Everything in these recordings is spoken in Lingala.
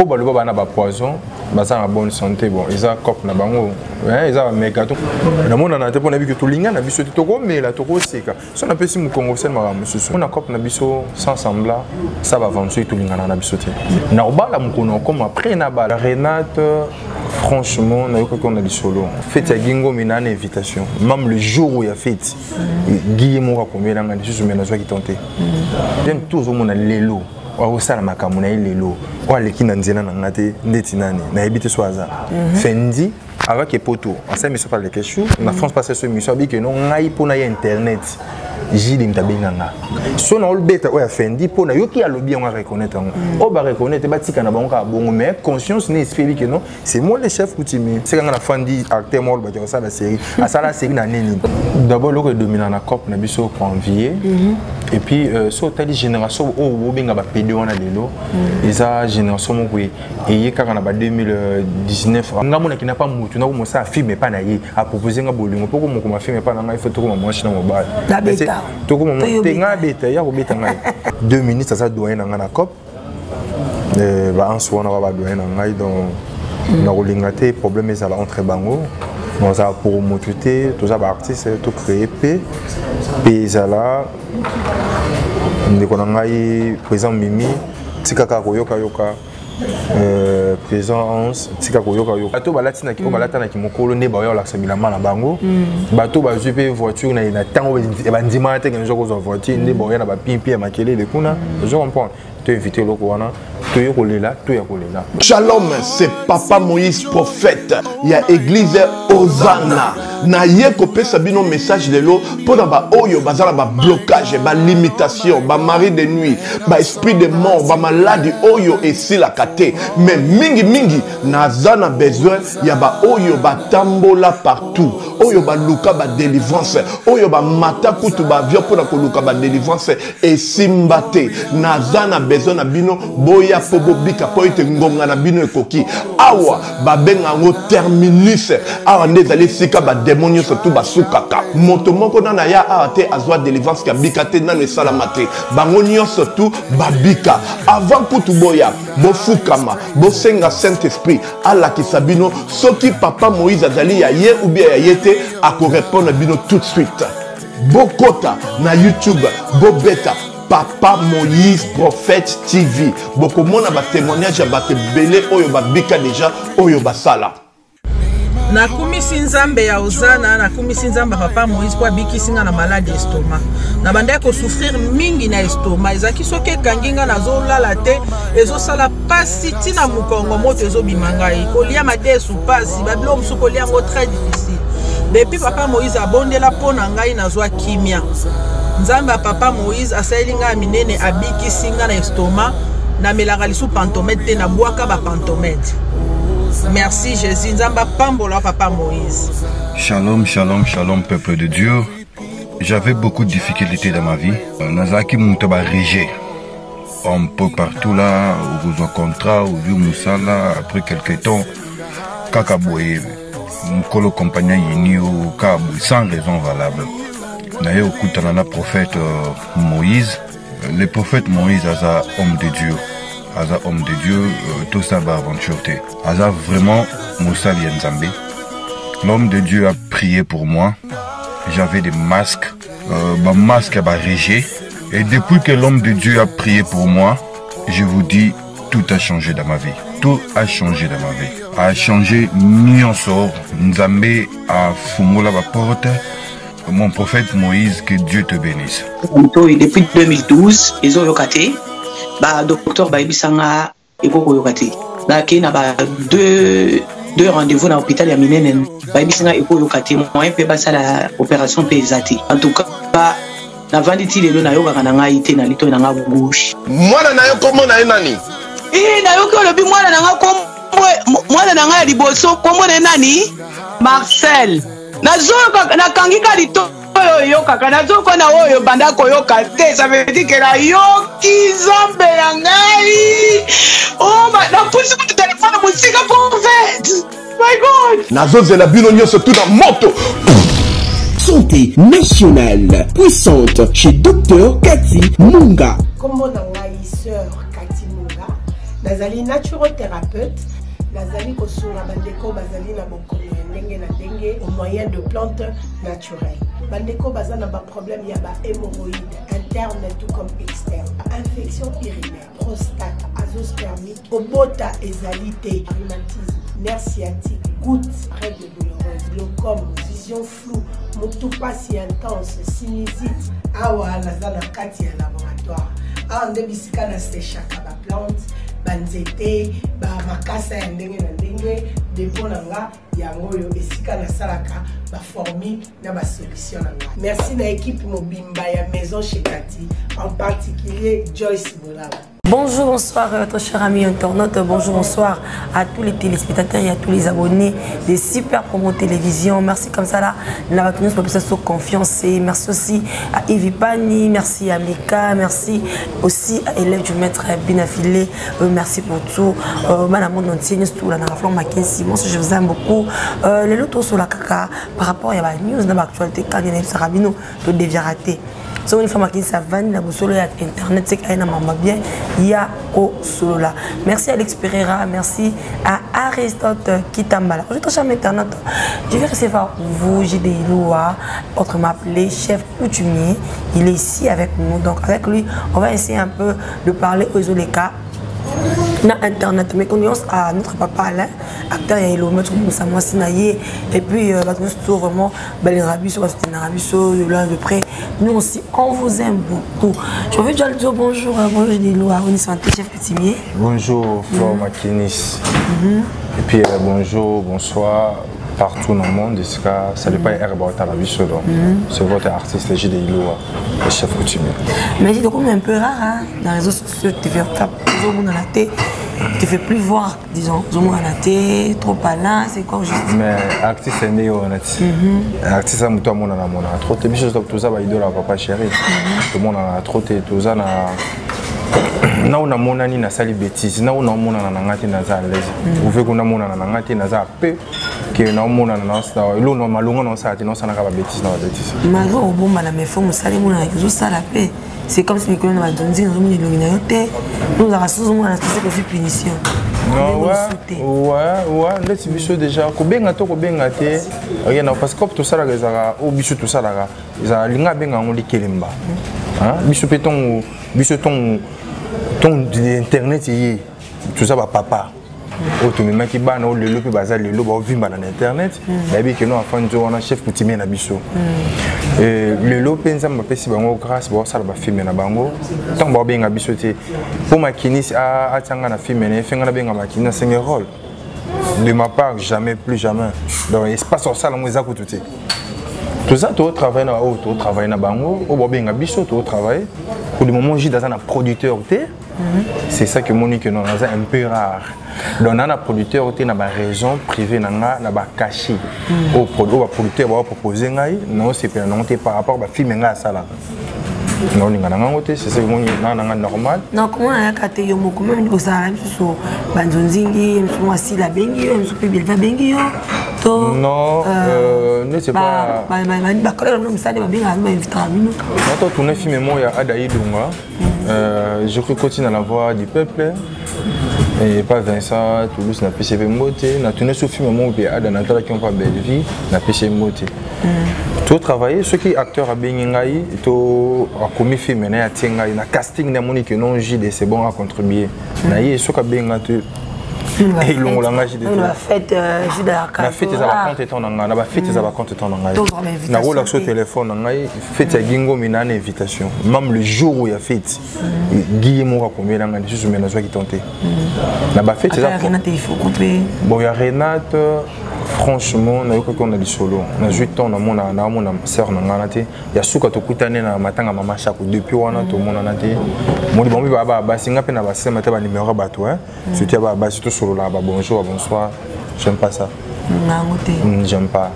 Oh, bah, le baba n'a pas poison, bah, ça a bonne santé, bon, ils ont cop na bango, ils ont méga tout. Le monde en a été pour que tout l'inga n'a biso tout mais la toko seka. Si on a si mon Congo c'est ma monsieur, on a cop na biso sans semblant, ça va vendre tout l'inga na biso. Na oba la mukono comme après na ba Renate, franchement, na yoko qu'on a dit solo. Fête à Gingo mais na invitation. Même le jour où il y a fête, Guillemot a combien d'années de choses mais na qui tenté. J'aime toujours mon lélo. Osala makamuna ilelo wale kina nzena na ngate ndeti nani na ebite swaza fendi avec poto on sait mais ça parle quelque chose na France passer ce mission bi que non ngai pona ya internet jili mtabenganga so na olbeta oya fendi pona yoki alobi on reconnaître on va reconnaître batika na bango bongo mais conscience ne esprit que non c'est moi le chef coutumier c'est quand na fandi acteur moi ba ça la série à ça la série na neni d'abord le dominant na cop na biso convier et puis so tali génération o benga ba PD wana lelo eza génération moko et kaka na ba 2019 ngamona ki na pas mutu na ko ça film pas na ye a proposer nga bolingo poko moko ma film pas na nga il faut to ko moi china mobile to ko mo te nga beta ya ko beta nga 2 minutes ça doyen na nga na cop ba en soi na ba doyen na nga donc na ko lingate problème ça la entre bango on ça pour motuté tout ça ba artiste tout créer p là ndeko na ngai présent Mimi tikaka koyoka yoka présent 11 tika koyoka yoka bato balatina ki balatana ki mokolo ne ba yo la samila mana bango bato ba jupe voiture na tango ba ndima te ngenjo ko voiture ne ba yo na ba pimpi makele le kuna je comprends te inviter loko wana to yo kolela to ya kolela. Shalom, c'est Papa Moïse prophète. Il y a église Hosanna. Na ye kopé sabino message de l'eau pour ba oyo bazala ba blocage, ba limitation, ba mari de nuit, ba esprit de mort, ba maladie oyo et si la kate. Mais mingi na zana besoin ya ba oyo ba tambola partout. Oyo ba luka ba délivrance, oyo ba mata kutu ba vio pour ko luka ba délivrance et simbate. Na zana besoin na bino boya pobo bika po ite ngonga na bino ekoki. Awa ba benga ngo terminus. Awa ndezali sika ba démonio surtout basukaka moto moko na ya ate azwa délivrance ka bikate na le salamate bango surtout babika avant kutu boya bofukama bosenga Saint Esprit ala kisabino soki Papa Moïse azali ya ye ou bien ya yete ako répondre bino tout de suite bokota na YouTube bobeta Papa Moïse prophète TV bokomona ba témoignage ba belé oyo babika déjà oyo basala. Na kumisi nzambe ya Hosanna na kumisi nzambe Papa Moïse kwa bikisinga na malade estomac na banda ko souffrir mingi na estomac ezaki soke kanginga na zo lala te ezo sala pasi tina mukongo moto ezo bimangai kolia matesu pasi bablo musu kolia ngo très difficile depuis Papa Moïse abondela pona ngai na zo kimia nzambe Papa Moïse asalinga minene abikisinga na estomac na melaka lisu pantomètre te na bwaka ba pantomètre. Merci Jésus, Nzamba Pambola Papa Moïse. Shalom, shalom, shalom peuple de Dieu. J'avais beaucoup de difficultés dans ma vie. Nazaki Moutaba Régé. Un peu partout là, où vous avez contrat, où vous Moussala, après quelques temps, Kakaboué, Mukolo compagnon Yini ou Kabou, sans raison valable. D'ailleurs, au Koutanana prophète Moïse, le prophète Moïse est un homme de Dieu. Aza homme de Dieu, tout ça va aventure. Aza vraiment Moussa Lienzambe. L'homme de Dieu a prié pour moi. J'avais des masques, ma masque a régé. Et depuis que l'homme de Dieu a prié pour moi, je vous dis, tout a changé dans ma vie. Tout a changé dans ma vie. A changé Nyonso, Nzambe a fumula la porte. Mon prophète Moïse, que Dieu te bénisse. Depuis 2012, ils ont locaté. Bah docteur Baibisanga eko yokati na kina ba deux rendez-vous dans l'hôpital ya minene Baibisanga eko yokati moyen pe basa la opération pesati en tout cas ba na vanditi lelo na yoka na ngai te na lito na nga gauche mwana na yo komo na nani na yo ko lobi mwana na nga kombo mwana na nga liboso kombo na nani Marcel na zo na kangika lito yo kaka na zo kona oyo banda koyoka te ça veut dire que la yoki zombe ya ngai oh na pusi ku téléphone musika prophète my god na zo zela bino nyonso tout na moto. Santé nationale puissante chez Docteur Cathy Munga. Comment na ngai sœur Cathy Munga nazali naturothérapeute. Nazali kosunga bandeko bazali na bokono ndenge na ndenge au moyen de plantes naturelles. Bandeko bazana ba problème ya ba hémorroïdes interne tout comme externe, infection urinaire, prostate, azoospermie, obota ezalité, rhumatisme, nerf sciatique, goutte, règles douloureuses, glaucome, vision floue, motopathie intense, sinusite. Awa nazana kati ya laboratoire. Awa ndebisika na sechaka ba plante banzete ba makasa ya ndenge na ndenge depo na nga yango yo esika na salaka ba formule na ba solution na nga. Merci na équipe mobimba ya Maison chez Cathy, en particulier Joyce Bolala. Bonjour, bonsoir, votre cher ami internaute. Bonjour, bonsoir à tous les téléspectateurs et à tous les abonnés des Super Promo Télévision. Merci comme ça là, la vacances pour ça confiance. Et merci aussi à Yves Pani, merci à Mika, merci aussi à élève du maître Binafilé. Merci pour tout. Madame mon entier, nous la Flore Mackenzie. Moi, je vous aime beaucoup. Les lotos sur la caca par rapport à la news dans l'actualité quand il y a Sarabino, tout devient raté. Si on est femme qui s'avane, la boussole internet, c'est qu'il y a un bien, il y a au solo là. Merci à Alex Pereira, merci à Aristote Kitambala. Je suis sur internet, je vais recevoir vous, J.D. Iloua, autrement appelé chef coutumier. Il est ici avec nous, donc avec lui, on va essayer un peu de parler aux Oleka. Na internet, mais confiance à notre papa Alain, acteur et le maître Moussa Sinaye, et puis nous vraiment bel Rabiso, Rabiso, de près. Nous aussi, on vous aime beaucoup. Je veux déjà dire bonjour, bonjour des lois, on est santé, chef coutumier. Bonjour, Flore Mackenzie. Et puis bonjour, bonsoir. Partout dans le monde, ça n'est pas herbe à la vie, c'est votre artiste, J.D. Iloua, le chef coutumier. Mais c'est un peu rare, hein? Dans les réseaux sociaux, tu fais tu fais plus voir, disons, trop palin, c'est quoi juste? Mais artiste, c'est néo, artiste, c'est tout le monde a trop de choses, tout ça, il doit papa chéri. Tout le monde a trop de tout ça. Na una mona ni na sali bêtise na una mona na ngati na za lezi uve kuna mona na ngati na za pe ke na mona na sa lo no malunga no sa ti no sana ka ba bêtise na ba bêtise malgré au bomba na mefo musali mona zo sala pe c'est comme si Nicolas na donzi na mona lo na yote nous avons sous mona c'est que punition non ouais let's biso déjà ko benga to ko benga te rien parce que tout ça la rezara o biso tout ça la za linga benga ngoli kelemba hein biso peton biso ton internet tout ça va papa automatiquement qui ba na le lopi bazali le ba vimba na internet baby que nous enfants jo on a chef coutumier na biso le lopi nzamba pesi bango grâce ba sala ba filmer na bango tant ba benga biso te pour makinis a tanga na filmer na fenga na benga makina 5 rôle de ma part jamais plus jamais donc espace sur ça la moza ko tout ça tu travailles na auto travailler na bango o ba benga biso tu travailler pour le moment j'ai dans un producteur c'est ça que Monique nous a un peu rare. Donc on a un producteur qui a une raison privée, na ba caché au producteur va proposer non c'est par rapport à film nga sala. Non c'est ça normal. Non comment on a caté yo moko même ko ça so banzonzingi mso asi la bengi yo mso pe belva bengi yo to non ne c'est pas ba kolera no msade ba benga ma invitera bino. Quand on tourne film moi ya Adaï Dunga je continue à la voix du peuple et pas Vincent Toulouse na PCV Moté na tourné sur film mon pays à Natala qui ont pas belle vie na PCV Moté tout travailler ceux qui acteurs à Bengingaï to a commis film na Tiengaï na casting na Monique non JD c'est bon à contribuer na yé ceux qui Bengato et l'on l'a magie de la fête la fête ça va compter ton na ba fête ça va compter ton na relax au téléphone na fête ya gingo minane invitation même le jour où il y a fête Guillemot a combien d'années je me suis qui tenté na ba fête ça il faut couper bon il y a Renate franchement na yoko qu'on a du solo na 8 ans na mon sœur na ngana te ya suka to kutane na matanga mama chaque depuis wana to mona na te mo di bombi ba singa pe na ba sema te ba numéro ba to hein c'était ba surtout solo là ba bonjour bonsoir j'aime pas ça j'aime pas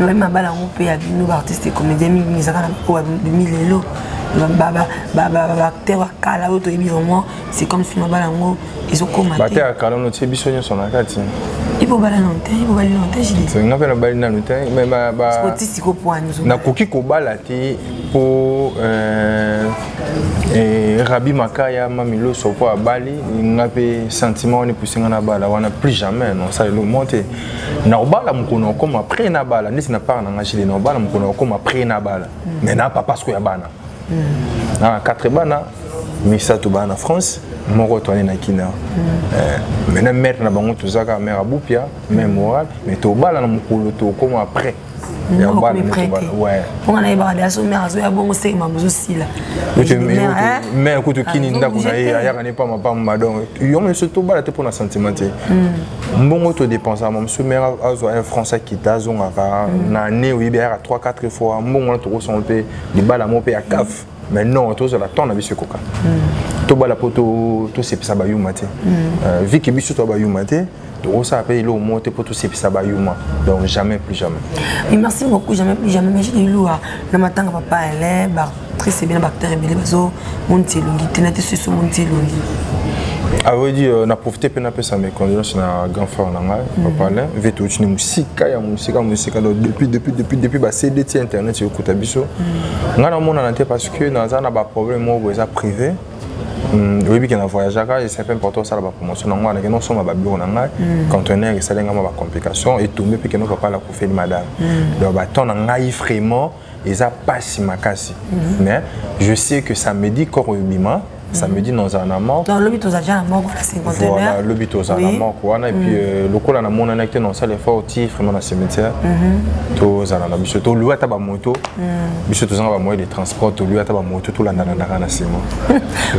même ma bala on peut y avoir nos artistes comédiens mais ça quand pour 2000 lelo acteur kala auto vraiment c'est comme si ma bala ils ont commenté. Baté à Kalon, tu es bisogno sur la carte. Il faut baler longtemps, il faut baler longtemps, j'ai dit. C'est une affaire de baler longtemps, mais c'est quoi pour nous? Na koki ko balati pour Rabi Makaya Mamilo Sopo à Bali, ngape sentiment ni poussé na bala, on n'a plus jamais non ça le monter. Na bala mkono comme après na bala, ni na pas na ngachili na bala mkono comme après na bala. Mais na pas parce que ya bana. Na 4 bana Misa to bana France. Mon retourné na Kina. Maintenant mettre na bango tout ça ka mère Aboupia, même moral, mais to bala na mkolo to comme après. Ya bala ouais. On a ébardé à son mère, à son bon c'est maman aussi là. Mais écoute kini ndako na ya kana pas ma madon. Yo me surtout bala te pour na sentimenté. Mbongo to dépense à mon mère azo un français qui tazo ngaka na né oui bien 3-4 fois mbongo to son pe di bala mo pe à caf. Mais non, tous la tonne avec ce coca. Tout bas la poto, tout c'est ça bayou maté. Vu que bisu tout bayou maté, tout ça après il au monté pour tout c'est ça bayou ma. Donc jamais plus jamais. Et merci beaucoup jamais plus jamais. Mais j'ai dit loua. Le matin que papa elle est, très c'est bien bactéries bien les baso, monter longi, tenez sur ce monter longi. Ah oui, dit on a profité pour n'appeler ça mes condoléances na grand frère nanga papa là veut tout une musique depuis bah CD internet sur écoute biso ngana mona na parce que dans un ba problème mo ça privé oui bien voyage et c'est important ça la promotion ngana que non sommes ba bureau nanga conteneur et ça lenga ma complication et tomber puis que non papa la fait madame donc bah ton ngai vraiment et ça passe makasi mais je sais que ça me dit corps bima. Ça me dit dans un amant. Dans le but aux agents à mort, c'est conteneur. Voilà, le but aux amants, quoi. Et puis, le coup, on a mon année dans ça, les forts, vraiment dans le cimetière. Tous à la biche, tout lui à ta moto. Biche, tous en moyen de transport, tout lui à ta moto, tout la nana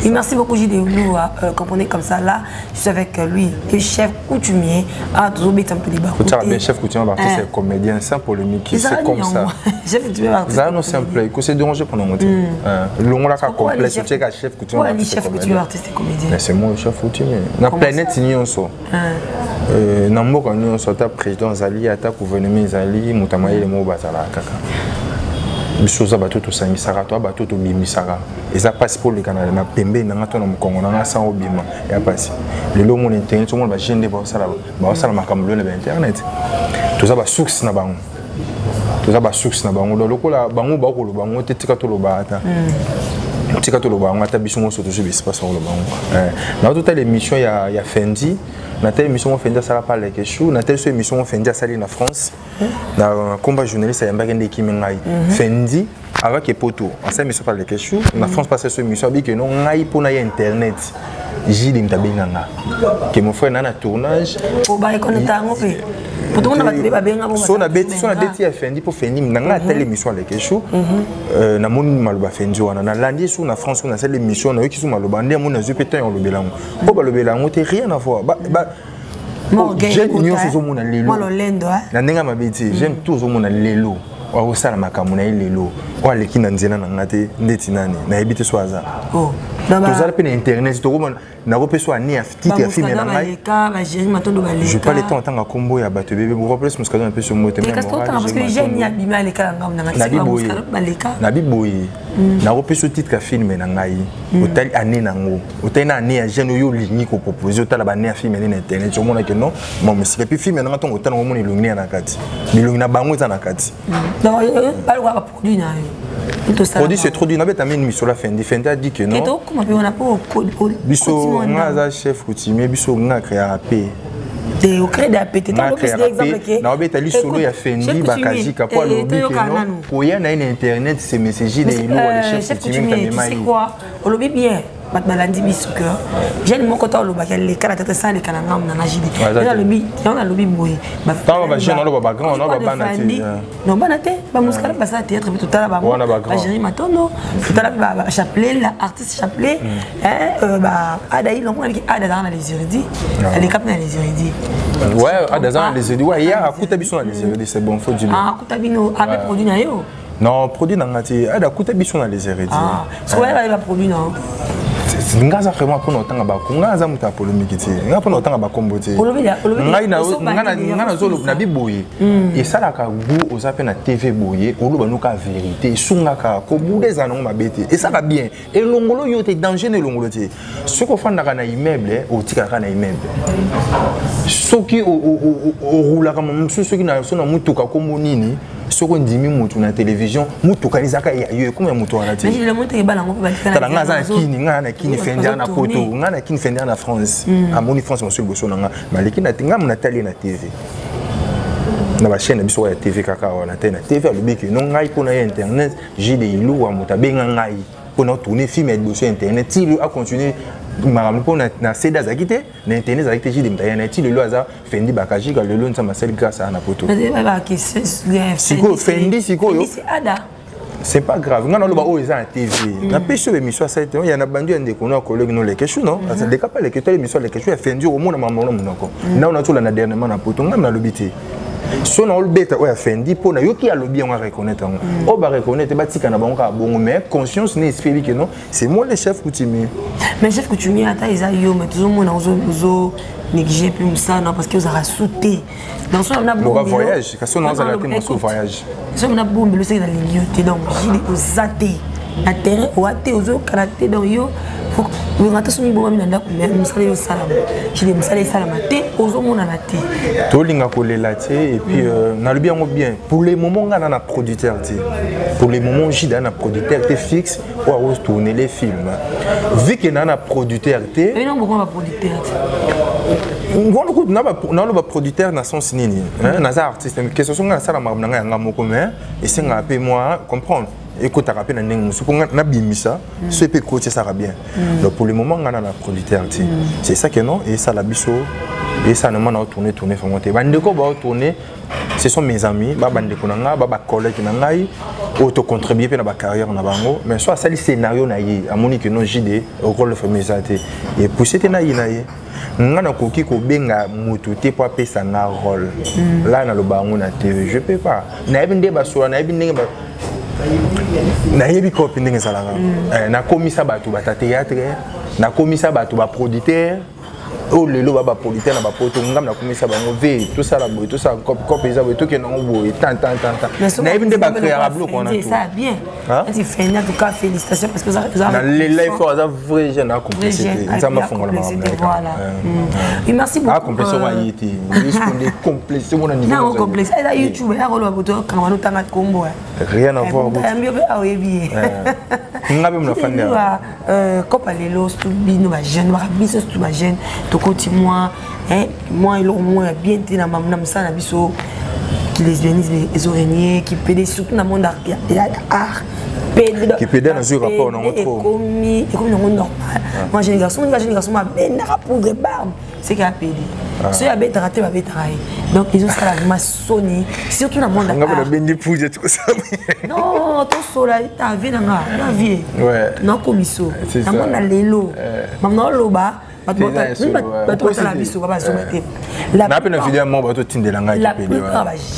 Oui, merci beaucoup, J.D. Oulou. Comprenez comme ça, là, je suis avec lui, le chef coutumier. Ah, toujours bien un peu débat. Le chef coutumier, c'est comédien, sans polémique. C'est comme ça. Chef coutumier, c'est non simple. Il faut se déranger pendant mon temps. Le monde a complet, c'est que chef coutumier. Les chefs coutumiers, artistes et comédiens. C'est moi le chef coutumier. La planète, nous sommes. Dans le monde, nous sommes président Zali, attaque gouvernement Zali, Moutamaï, les mots Bazala, Kaka. Bisoza bateau tout sangi sara toi bateau tout bimi sara et ça passe pour le Canada na pembe na ngato na Congo na sa obima ya passe le lo mon internet tout le monde va gêner ba sala makambo le internet tout ça ba source na bango tout ça ba source na bango lokola bango ba ko lo bango te tika to lo ba ata tika to lo ba ngata biso mo so to je bi passe lo bango na toute l'émission ya Fendi na telle émission Fendi ça parle quelque chose na telle émission Fendi ça na France na combat journaliste ya mbakende kimengai Fendi avec les poteaux en ça émission parle quelque chose na France passe cette émission bi que non ngai pour na internet Jili mtabinanga que mon frère na tournage pour ba connecter ngopé pour tout le monde va bien so na beti ya Fendi pour Fendi nanga telle émission avec quelque chose na mon maloba Fendi wana na lundi sur na France na cette émission na qui sur maloba ndé mon na zupetan on lobelango po ba lobelango te rien à voir j'aime union sur mon lelo na ndenga mabeti j'aime toujours mon lelo wa sala makamuna lelo wa lekina nzela na ngate ndeti nani na ebite swaza oh tozala pe na internet to komona na repeso ani ya titre ya film na ngai je pas le temps en tant que combo ya bato bébé pour plus muscadon un peu sur moto mais parce que j'aime ya bima le kala ngam na biboyi na repeso titre ya film na ngai otali ani nango otali na ani ya jeune yo lingi ko proposer otala ba ne film na internet je mona que non mon monsieur puis film na ngatongo otala ngomoni lungi na kati milungi na bango za na kati donc pas le droit produit na produit c'est trop d'une bête amène sur la Fendi a dit que non et donc comment on a pas biso ngaza chef coutumier biso nga créer AP de créer d'AP tu as plus d'exemple que na obeta li solo ya Fendi bakaji ka kwa lobi que non pour y na internet c'est messager de ilo les chef coutumier c'est quoi au lobby bien Malandi bisuka j'ai mon côté au bac les caractères ça les canangam na jidi dans le bi on a le bi boy ba jeune on ba grand on ba banati non banate ba muskala ba ça théâtre tout à la ba gérer matono tout à la ba chapelet l'artiste chapelet ba adaï long avec ada dans les érudits les cap dans les érudits ouais ada dans les érudits ouais ya akuta biso dans les érudits c'est bon faut dire akuta bino avec produit na yo non produit na ngati ada akuta biso dans les érudits ah soit elle va produit non ngaza vraiment pour notre temps ngaza muta polémique ti nga pour notre temps bakombote ngana zolo na biboye et ça la ka gu ozape na TV boye oloba nuka vérité sunga ka ko budeza no mabete et ça va bien et longolo yo te danger ne longolo ti ce ko fanda kana immeuble o tika kana immeuble soki o roula kama msusu ki na sona mutuka ko monini soko ndimi mutu na télévision mutu kanizaka ya yo comme mutu wana ti mais le mutu ke bala ngoko balikana tala ngaza kini ngana kini fendia na poto ngana kini fendia na France amoni France monsieur boso nga maliki na tinga muna tali na TV na ba chaîne biso ya TV kaka wana te na TV alobiki non ngai pona internet j'ai des ilou wa muta benga ngai pona tourner film et boso internet ti a continuer maram pona na seda zakite na internet zakite j'ai des mutaya na ti le loza fendi bakaji ka le lo nsa masel grâce à na poto siko fendi siko yo c'est pas grave ngana loba o eza na TV na peso émission ça il y a na bandu ende kono collègue no les questions non ça des cas pas les questions émission les questions fendi au monde maman monoko na on a tout la na dernièrement na poto ngam na lobité so na olbeta o ya fendi pona yo ki a lobi on reconnaître on ba reconnaître ba tika na bango bongo mais conscience n'est esprit que non c'est moi le chef coutumier mais chef coutumier ata isa yo mais toujours mon ozo négliger plus ça non parce que vous avez sauté dans son on a beaucoup voyage parce qu'on a un voyage ça on a beaucoup le c'est dans les lieux donc j'ai aux athées na terrain au athée aux karaté dans yo faut on a tous mis bon minanda mais musala yo salama j'ai des musala salama té aux mona na té to linga ko lelaté et puis na le bien pour les moments on a producteur té pour les moments j'ai dans producteur té fixe ou à tourner les films vu que na producteur té mais non pourquoi pas producteur on a producteur na sens nini na artiste mais question nga sala ma nga nga moko mais et c'est nga pe moi comprendre écoute à rappeler na ndenge musu na bimisa ce peut coacher ça va bien donc pour le moment on a na producteur c'est ça que non et ça la biso et ça ne m'a tourner formaté bandeko ba tourner ce sont mes amis ba bandeko na nga ba collègue na ngai auto contribuer pe na ba carrière na bango mais soit ça le scénario na yi amoni que non JD au rôle de famille ça et pousser na yi ngana koki ko benga mutu te po pesa na rôle là na lo bango na TV je peux pas na ebinde ba so na ebinde ba na yebi ko pindinga sala na komisa batu ba théâtre na komisa batu ba producteur o lelo ba producteur na ba poto ngam na komisa bango ve tout ça la boy tout ça cop eza boy tout que non boy tant na ebinde ba créer ablo qu'on a tout ça bien tu fais en tout cas félicitations parce que ça dans les live for ça vrai jeune a complicité ça m'a fongola voilà et merci beaucoup complexe wa yiti risque de complexe mon niveau non complexe et là YouTube là on va boto quand on tanga kombo rien à voir avec mieux à oyebi ngabe mna fanya kopa lelo stubino ba jeune ba biso stu ba jeune côté moi moi il au moins bien été dans ma msana biso qui lesbianisme les oreigniers qui pédé surtout dans le monde art qui pédé dans ce rapport on retrouve comme normal moi j'ai des garçons m'a ben poudre barbe c'est qui a pédé ceux qui a bête raté va bête railler donc ils ont ça la maçonnerie surtout dans le monde art on a ben des poudre tout ça non tout cela ta vie dans la vie ouais non comme ça dans le monde à l'élo maman loba la plupart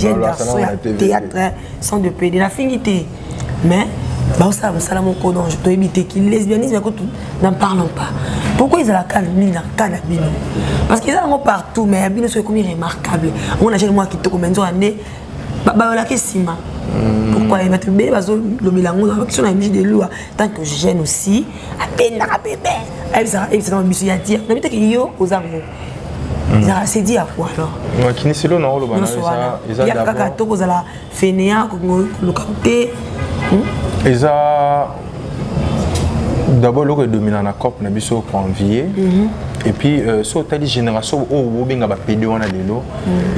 des garçons à théâtre sont de PD la finité mais ça mon codon je dois éviter qu'il lesbianisme n'en parlons pas pourquoi ils ont la calme parce qu'ils ont partout mais bien c'est comme remarquable on a jamais moi qui te commence année la question pourquoi il va te bénir parce que le bilango avec son ami de loi tant que je gêne aussi à peine à bébé et ça me dit à dire mais peut-être qu'il y a aux amours c'est dit à quoi alors moi qui n'est pas là non le banal il y a quelqu'un qui aux la fainéant le côté d'abord le dominant la COP na biso convié et puis so tali génération o benga ba PD wana lelo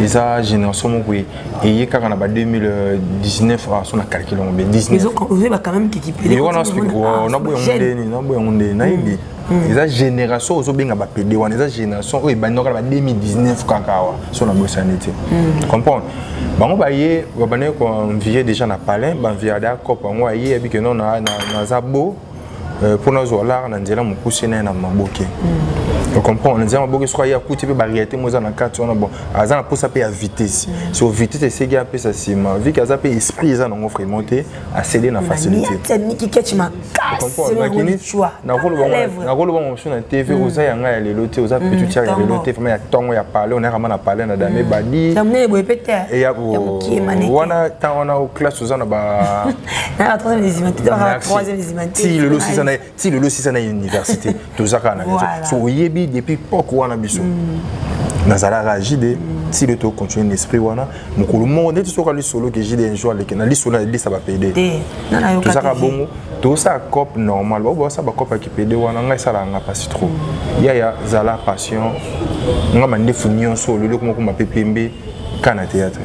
eza génération moko et kaka na ba 2019 so na calcul on be 19 ils ont ba quand même qui PD on a boyo ndeni na ibi eza génération ozo benga ba PD wana eza génération o ba ndoka ba 2019 kaka wa so na bosanité comprendre bango ba ye ba bane ko envier déjà na palais ba envier da COP ngo aye bi que non na zabo pour nous voir là on a dit là mon cousin na maboke On comprend, on dit que soit il y a coûté peu variété moi dans quatre on a bon azan pour ça payer à vitesse. Sur vitesse c'est qu'il y a peu ça c'est ma vie qu'à ça payer esprit ça on offre monter à céder dans facilité. Technique qui catch ma casse. Na rolo bon sur la TV aux a yanga les lotés aux a petit tiers les lotés famille tongo ya parler on a vraiment parler na dame badi. Ça me répéter. Et ya wana tant on a au classe aux na ba na troisième des la troisième des si le losi ça na université tout ça kana. So yebi depuis poko wana biso nazala ragide si le to continue l'esprit wana mukulu monde tout so ka solo que j'ai un jour avec na lisolo na ça va payer tout ça ka bongo tout ça cop normal bo ça ba cop qui payer wana ngai sala nga pas trop ya zala passion nga mande funyo so le ko ma pepembe kana théâtre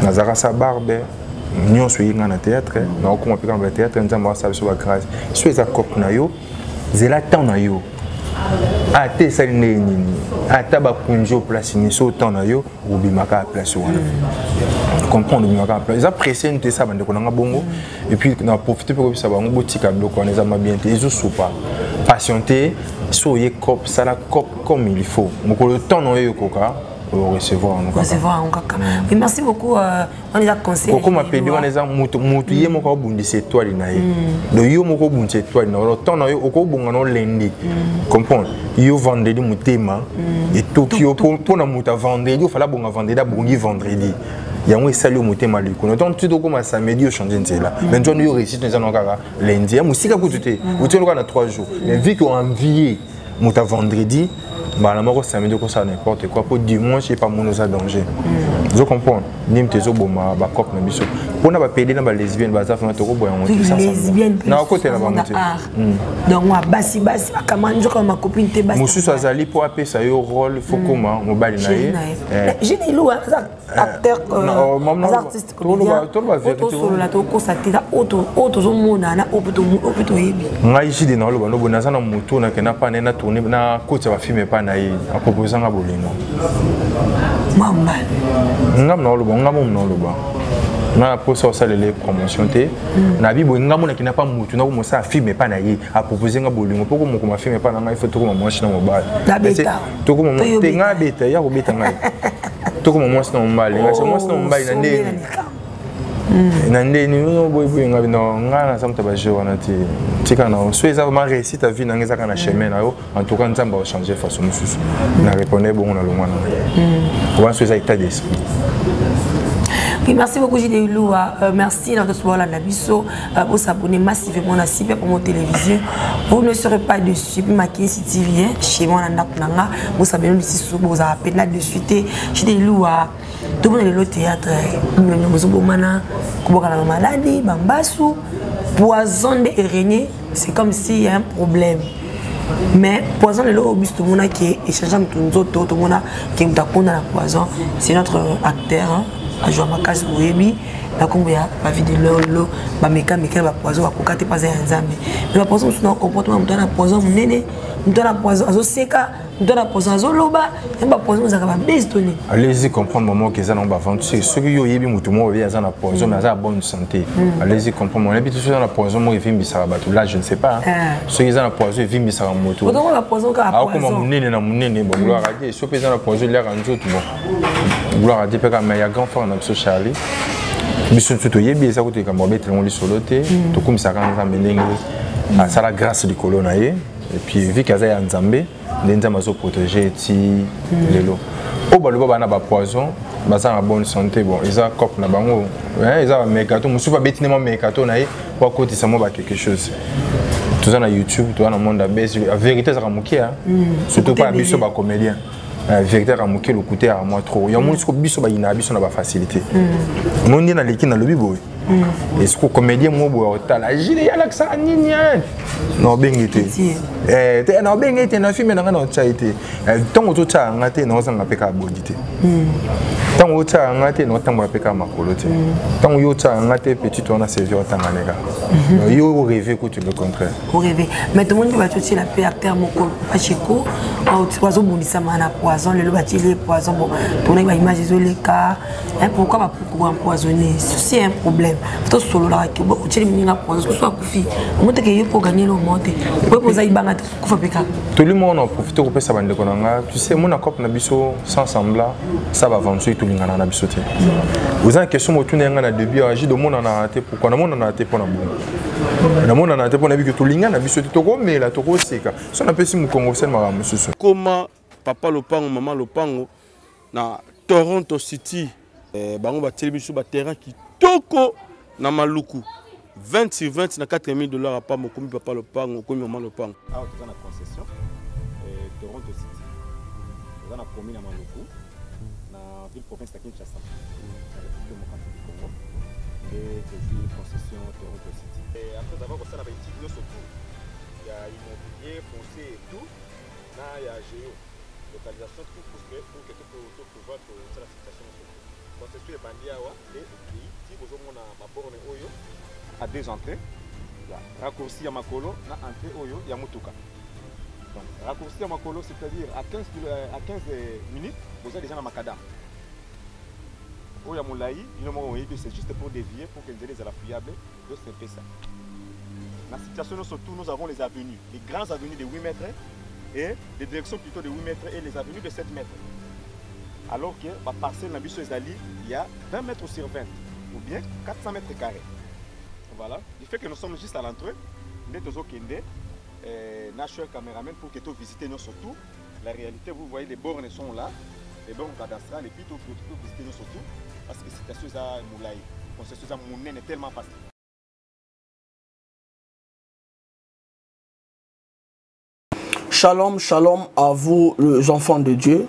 nazara sa barbe nyon so yinga na théâtre na ko ma peka na théâtre nzamba sa so ba grâce so eza cop na yo zela temps na yo ate sali nini ata ba kunjo place ni so temps na yo ubimaka place wana comprendre ubimaka place ça précédent ça bande ko na bongo et puis na profiter pour ça bango botika bloko na za mabiente ezo soupa patienter so ye cop ça la cop comme il faut moko le temps na yo koka recevoir en kaka. Oui, merci beaucoup. On les a conseillé. Pourquoi m'appeler on les a mutu yé moko bundi c'est toi linaye. Do yo moko bundi c'est toi linaye. Temps na yo oko bunga no lundi. Comprendre. Yo vendredi mutema et Tokyo pour na muta vendredi, il fallait bunga vendredi bungi vendredi. Yango esali mutema liko. Donc tu dois commencer samedi au changer là. Mais toi yo réussite nous allons kaka lundi. Musika kutute. Utelo na 3 jours. Mais vu qu'on envié muta vendredi bah la mort ça me dit que ça n'importe quoi pour dimanche et pas mon aux danger je comprends nim tezo boma ba cop na biso pour na ba pédé na ba lesbienne ba ça fait to ko boya on ça lesbienne na côté na ba monter donc moi basi ba kamanjo comme ma copine te basi musu azali pour appeler ça yo rôle faut comment mobile na ye j'ai des loups acteur artiste comédien auto solo la to ko satira auto zo mona na opito yebi ngai jide na lo bano bona sana mutu na kena pa na tourner na côté ba filmer pa na ye a proposer nga bolingo mamba ngam na lo ba ngam na lo ba na pour ça les promotions té na bibo ngam na kena pa mutu na ko ça filmer pa na ye a proposer nga bolingo pour ko mo ko filmer pa na ngai faut to ko mo china mo ba to ko mo te nga beta ya ko beta ngai to ko mo china mo ba nga se mo china mo ba na ndeni nandeni no boy nga bino ngana samta ba je wana ti tika na so eza ma réussite ta vie na ngeza kana chemin na yo en tout cas nzamba va changer façon mususu na répondre bon na longwana on so eza état d'esprit. Oui, merci beaucoup Gilles Loua. Merci dans ce soir là Nabiso pour s'abonner massivement à Super pour mon télévision. Vous ne serez pas dessus. Puis maquiller si tu viens chez moi dans Naknanga, vous savez nous ici sous vous appelez là de suite. Gilles Loua. Tout le monde est le théâtre. Nous sommes mana, kuboka la maladie, bambasu, poison de araignées. C'est comme s'il y a un problème. Mais poison de l'eau tout le monde qui est échangeant tout le monde qui est d'accord dans la poison. C'est notre acteur. À jouer ma case Boébi, la combien la vie de l'eau, ma mécanique, ma poison, à cocater pas un examen. Mais la poison, c'est un comportement, on a poison, mon néné, on a poison, à Zoseka, on a poison, à Zoloba, et ma poison, on a pas bestonné. Allez-y comprendre moment qu'ils ont vendu. Ceux qui ont eu tout le monde, ils ont la poison, mais ils ont la bonne santé. Allez-y comprendre. On habite sur la poison, moi, ils vivent Bissarabatou. Là, je ne sais pas. Ceux qui ont la poison, ils vivent Bissaramoto. Pourtant, la poison, quand alors, comme mon néné, mon néné, bon, gloire à Dieu. Ceux qui ont la poison, ils ont tout bon. Gloire à Dieu, mais il y a grand frère, on a Charlie. Mission tout yebi eza ko te ka mobé telon li soloté to kumisa kanza menenge à ça la grâce du colonaye et puis vu kaza ya nzambe nzambe zo protéger ti lelo o ba lo ba na ba poison baza na bonne santé bon eza cop na bango eza mekato musu ba betinema mekato na ye pour côté ça mo ba quelque chose tout ça na YouTube tout na monde base la vérité ça ramukia surtout pas biso ba comédien vérité ramukia le côté à moi trop ya mo ko biso ba ina biso na ba facilité mon na leki na lobi boy est-ce que comédien mo boy otala jile ya l'accent nini non bengete te na bengete na film na na chaité tant to cha ngate na osanga peka bodité tant o cha ngate no tamba peka makolote tant yo cha ngate petit on a saisi otanga nega yo rêver que tu le contraire au rêver mais tout le monde va toucher la paix acteur moko pacheko oiseau bundisa mana poison le bati les poison bon tourner ba image isolé cas pourquoi pas empoisonner c'est un problème to solo la ki bo cheli minga pour que soit kufi monte que pour gagner le monte pour poser ibanga kufa peka tout le monde en profite pour passer bande konanga tu sais mon accord na biso sans semblant ça va avancer tout lingana na biso te vous avez question mo tuna ngana début agi de mon na te pourquoi na mon na te pour na bon na mon na te pour na bi que tout lingana biso te to ko mais la to ko seka so na pesi mu Congo sen mara mususu comment papa Lopango maman Lopango na Toronto City bango ba télévision ba terrain qui toko na Maluku 20 sur 20 na $4,000 à pas mo komi papa Lopango komi maman Lopango ah tu na concession Toronto City tu na promis na Maluku na ville province de Kinshasa na république démocratique du Congo et c'est concession Toronto City et après avoir ça na ba étude yo surtout il y a immobilier foncier et tout là il y a géo localisation tout pour que tu peux pouvoir la situation concession et bandiawa et pays si vous avez ma borne oyo à deux entrées raccourci à Makolo na entrée oyo ya Mutuka donc raccourci à Makolo c'est-à-dire à 15 minutes vous êtes déjà dans Makadam oyo Moulaï c'est juste pour dévier pour que les ailes soient fiables de c'est ça la situation surtout nous avons les avenues les grandes avenues de 8 mètres et des directions plutôt de 8 mètres et les avenues de 7 mètres. Alors que la parcelle dans Bisso Ezali, il y a 20 mètres sur 20 ou bien 400 mètres carrés. Voilà. Du fait que nous sommes juste à l'entrée, nous sommes au caméraman pour que tu visites nous surtout. La réalité, vous voyez, les bornes sont là, les bornes cadastrales, et puis tu peux visiter nous surtout parce que c'est situation à Moulaï. C'est situation à Moulin est tellement facile. Shalom, shalom à vous les enfants de Dieu.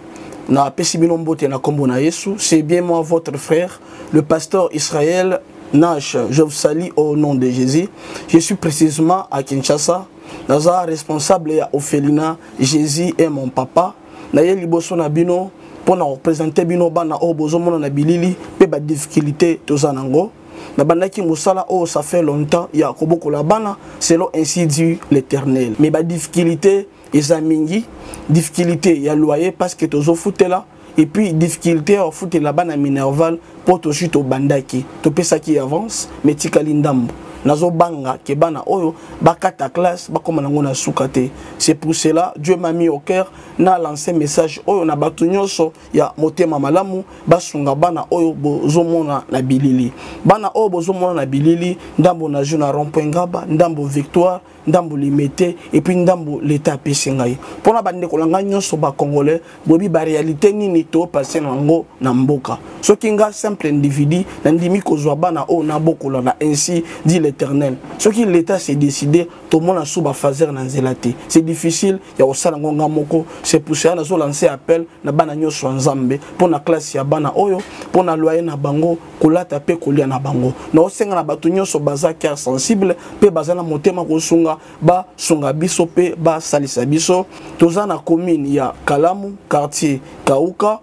C'est bien moi votre frère, le pasteur Israël Nash. Je vous salue au nom de Jésus. Je suis précisément à Kinshasa. Naza responsable à Ophelina. Jésus est mon papa. Naye liboso na bino pour représenter bino bana o bozomo na bilili pe ba difficulté tozanango. Na bandaki musala oh ça fait longtemps ya koboko la bana selon ainsi dit l'Éternel. Mais ba difficulté Ezamingi, difficulté ya loyer parce que tozo foute là et puis difficulté à foute là bas na Minerval pour to chute au bandaki to pesa qui avance mais tikali ndambo nazo banga ke bana oyo bakata classe bakoma nango na sukate. C'est pour cela Dieu m'a mis au cœur na lancé message oyo na batu nyonso ya motema malamu basunga bana oyo bozomona na bilili bana oyo bozomona na bilili ndambo na juna rond-point Ngaba ndambo Victoire ndambo limité et puis ndambo l'état pesingai pona bande kolanga nyonso ba congolais bobi ba réalité nini to passer nango na mboka soki nga simple individu na ndimi kozwa bana o na bokola na ainsi dit l'Éternel soki l'état s'est décidé to mona suba fazer na nzelate c'est difficile ya osala ngonga moko c'est pour ça nazo lancer appel na bana nyonso nzambe pona classe ya bana oyo pona loyer na bango kolata pe kolia na bango na osenga na batu nyonso baza cœur sensible pe baza na motema kosunga ba sunga biso pe ba salisa biso toza na commune ya Kalamu quartier Kauka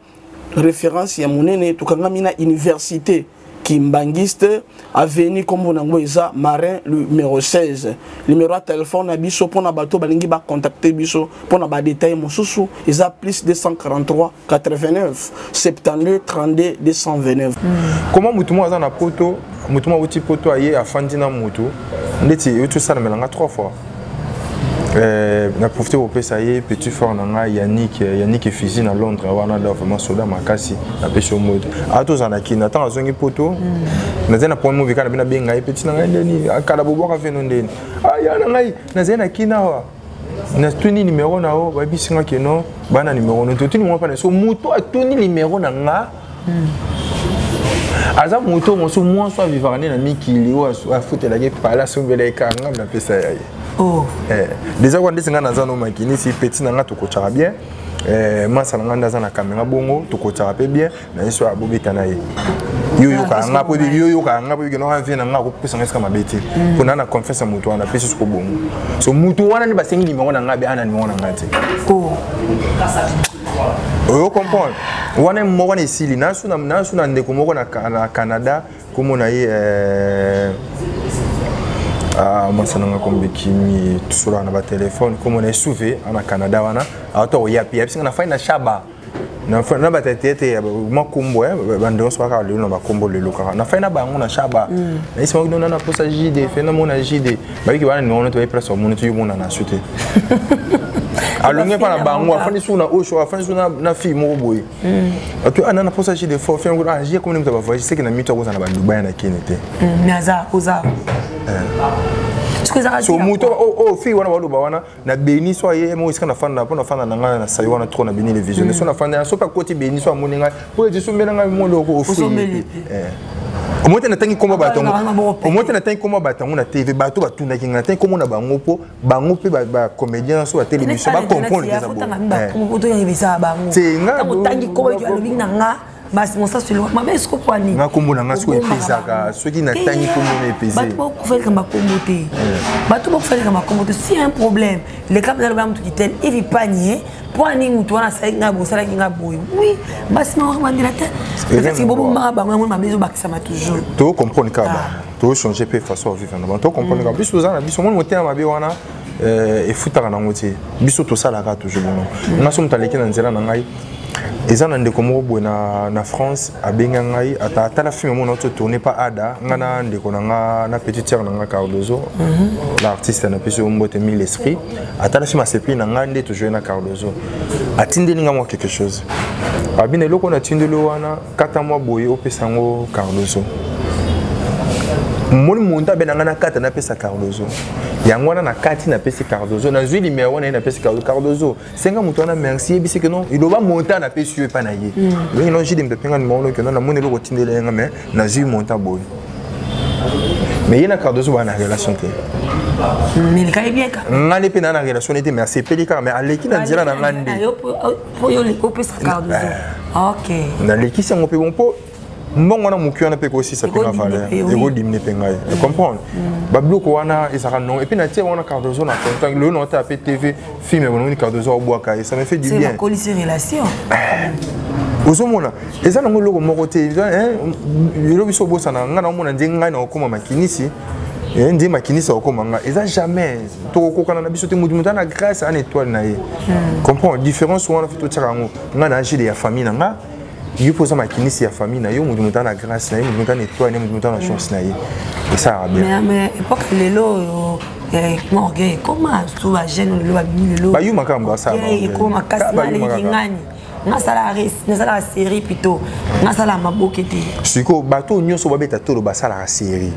référence ya monene tukangami na université Kimbangiste avenue comme on eza Marin numéro 16 numéro de téléphone na biso pona bato balingi ba contacter biso pona ba détail mosusu eza plus 243 89 72 32 229 comment mutumo aza na poto mutumo uti poto aye afandi na mutu ndeti yotu sana melanga 3 fois na profité au PSAE petit fort nanga Yannick et Fizi na Londres wana da vraiment soda makasi na pesho mode ato zanaki na tanga zongi poto na zena point movie kana bina benga petit nanga ndeni akala bobo ka feno ndeni ya nanga na zena kina wa na tuni numéro na o ba bisinga keno bana numéro no tuni mo pa na so muto atuni numéro nanga aza muto mo so moi so vivre na mikili o a foutre la gueule par la sombele kanga na PSAE. Oh. Déjà quand on a un makini si petit nanga to kochara bien masa nanga ndaza na kamera bongo to kochara pe bien na so abobeta na ye yo ka nga po ke no envie nanga ko pesa ngeska mabeti kuna na confiance mutu wana pesa ko bongo so mutu wana ni basengi numéro nanga be ana numéro nanga te oh vous comprenez wana mo wana isili na suna ndeko moko na Canada comme na ye moi ça n'a comme qui sur un téléphone comme on est sauvé en Canada wana auto yapi parce qu'on a fait na chaba na batete makombo bandongo soka lelo na makombo lelo kaka na faina bango na shaba na isima kino na posa JD fena mona JD ba ki bana no to place au monde tu mona na chuté alonge pa na bango afani suna osho afani suna na fi mo boy to ana posa JD fo fe ngura je comme nimta ba voyage c'est que na mito ko sana ba Dubai na kinete naza oza so muto fi wana baluba wana na beni so ye mo iska na fana na fana na ngana na sayo wana trop na beni les visions so na fana so pa koti beni so amoninga po je sombela nga mo loko ofi o mote na tangi komba batongo o mote na tangi komba batongo na TV bato batuna kinga tangi komba na bango pe ba comédien so à télévision ba comprendre que ça bon c'est nga tangi komba yo na nga basi mon ça c'est loin mais est-ce que quoi ni nga kombo na nga so epezaka ceux qui na tangi kombo na epezé bato ko faire comme komboté bato ko faire comme komboté si un problème les cap dans le bam qui tel il pas nier pour ani mutu wana sa nga bo sala nga boy oui basi ma mandela te parce que bobo ma ba ma bezo bakisa ma toujours to comprendre ka ba to changer pe façon vivre na to comprendre ka biso za na biso mon moté ma be wana et futaka na ngoti biso to sala ka toujours non nga so mtaleki na nzela na ngai eza na ndeko moko boye na France abenga ngai ata la film mon auto tourner pas ada ngana ndeko na na petite sœur na Cardozo l'artiste na pesi mbote mille esprit ata la film a sepli na ngande toujours na Cardozo atindeli nga moi quelque chose abine loko na tindelo wana 4 mois boye opesango Cardozo mon monta benanga na 4 na pesa Cardozo yango na kati na pesi Cardozo na zui numéro na pesi Cardozo senga muto na merci bisi que non il doit monter na pesi pa na ye oui non j'ai des penga numéro que non na monelo ko tindele nga mais na zui monta boy mais il na Cardozo ba na relation te mais il kai bien ka ngale pe na relation te merci pelika mais aleki na nzira na ngande po yo le ko pesa Cardozo OK na leki sango pe bon po mbongo na mukio na pe ko aussi ça pe na valeur et go diminer pe ngai tu comprends bablo ko wana ezaka non et puis na tie wana Cardozo na contact le nom ta pe TV film bon ni Cardozo au bois et ça me fait du bien c'est la colisse relation ozomona eza na ngolo moko te yo biso bosa na ngana mona ndenga na okoma makinisi ndi makinisi okoma nga eza jamais to kokana na biso te mutu na grâce à une étoile na ye comprends différence wana fito tshaka ngo ngana agide ya famille na nga il pose ma kinisi ya famille na yo mutu na grâce na yo mutu na étoile na mutu na chance na ye et ça va bien mais époque lelo morgue comment tu vas jeune lelo lelo ba yu makamba ça et comment kasi na lingani na sala série plutôt na sala mabokete siko bato nyoso babeta tolo basala série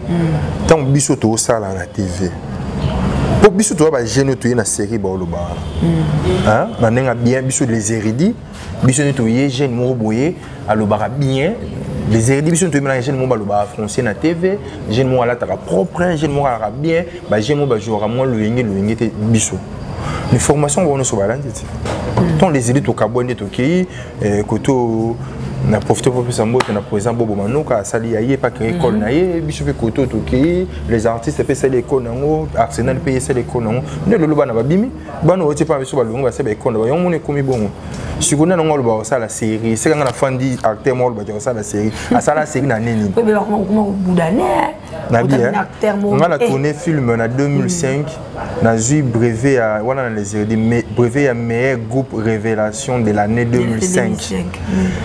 tant biso to sala na TV pour biso to ba jeune to na série ba oloba hein banenga bien biso les érudits biso to ye jeune mo boye alobara bien les érudits biso to mélanger jeune mo baloba français na TV jeune mo ala ta propre jeune mo ala bien ba jeune mo ba jouera mo loyenge te biso les formations vont se balancer tant les élites au Cabonne to ki koto na profiter pour ça mbote na président Bobo Manoka sali aye pas que école na ye biso pe koto to ki les artistes pe c'est l'école nango Arsenal paye c'est l'école nango ne le loba na babimi bano oti pa biso balongo ba se ba école ba yo mone komi bongo sikona nango lo ba ça la série c'est quand na fandi acteur mo lo ba ça la série à ça la série na nini ko be ba comment boudane na bien on a tourné film en 2005 na zui brevet à voilà les érudits brevet à meilleur groupe révélation de l'année 2005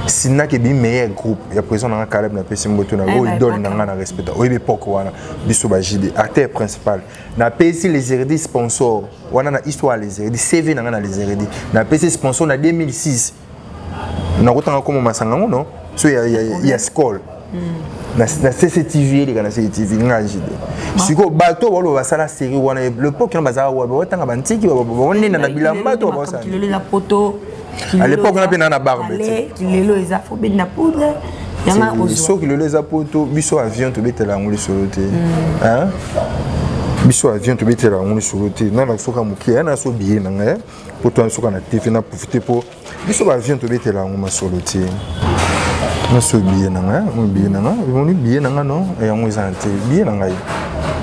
sina ke bi meilleur groupe ya présent na Caleb na pesi mboto na go idole na nga na respect o be poko wana biso ba JD acteur principal na pesi les érudits sponsor wana na histoire les érudits CV na nga na les érudits na pesi sponsor na 2006 na kotanga comme masanga non so ya school na CCTV les gars na CCTV ngajide siko bato bolo basala série wana le pok na bazala wa batanga bantiki bonni na bilamba to basala la photo à l'époque on a bien na barbe lelo eza fo ben na poudre yanga ozo so ki lelo eza poto biso avion to betela ngoli solote hein biso avion to betela ngoli solote na na soka mukia na so biye na nga poto soka na TV na profiter po biso avion to betela ngoma solote na so biye na nga on biye na nga non et on ezante biye na nga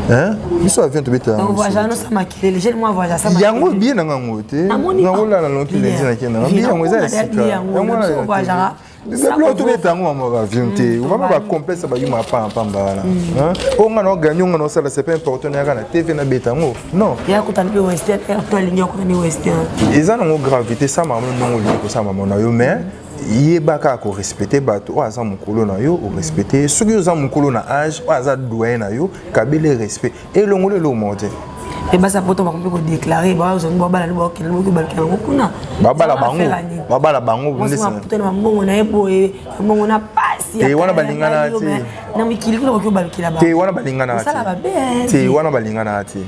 hein biso avion to betela on voyage no sama kilele je moi voyage sama yango biye na nga ngote na ngola na lonki lenzi na kena biye yango eza sika yango voyage Béblo tout est en haut à avion té. On va pas complexe ba yuma pa mbala. Hein? On a gagné on a ça c'est pas important na TV na betango. Non. Ya ko tan be western to lingi ko ni western. Ils ont une gravité ça maman non ko ça maman na yo mais yebaka ko respecter bato o aza mukolo na yo o respecter ceux qui ont mukolo na âge o aza doyen na yo kabile respect et longole lo monte. Et bah ça peut on va déclarer bah aux gens bala ba okina ko balka kuna bala bango on ça peut na mbongo na ebo e mbongo na pasi e wana balingana ati na mikili ko ko balkila ba te wana balingana ati ça va bien te wana balingana ati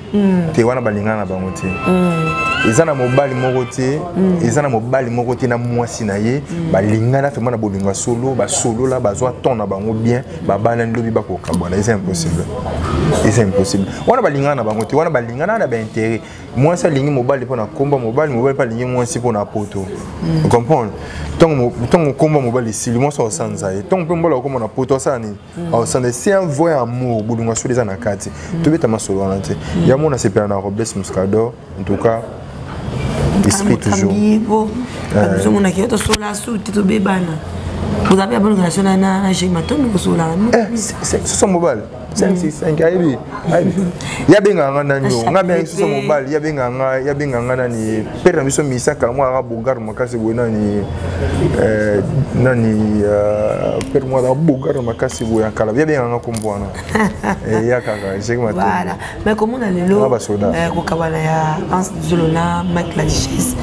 te wana balingana bango te ezana mobali moko te ezana mobali moko te na mwasi na ye balingana fait na bolinga solo ba solo la bazwa ton na bango bien babana ndobi ba ko kabona c'est impossible wana balingana bango te wana balingana na ba intérêt moi ça lingi mobali pour na komba mobali pas lingi moi si pour na poto vous comprenez tant komba mobali ici moi ça sanza et tant pe mbola komba na poto ça ni ça c'est un vrai amour bolinga solo za na kati to beta masolo na te ya mona c'est per na Robles Muscador en tout cas esprit toujours on a qui auto sola sous to bebana vous avez une bonne relation na chez Maton ko sola c'est son mobile 5 aibi ya benga ngana nyo ngabe so mobile ya benga ngana ni pera miso misaka mo ara bogar makasi bona ni nani per mo ara bogar makasi boya kala ya benga ngakombwana ya kaka jeki mato voilà mais comment on a lelo ko kabana ya Hans Zolona Mike la Duchesse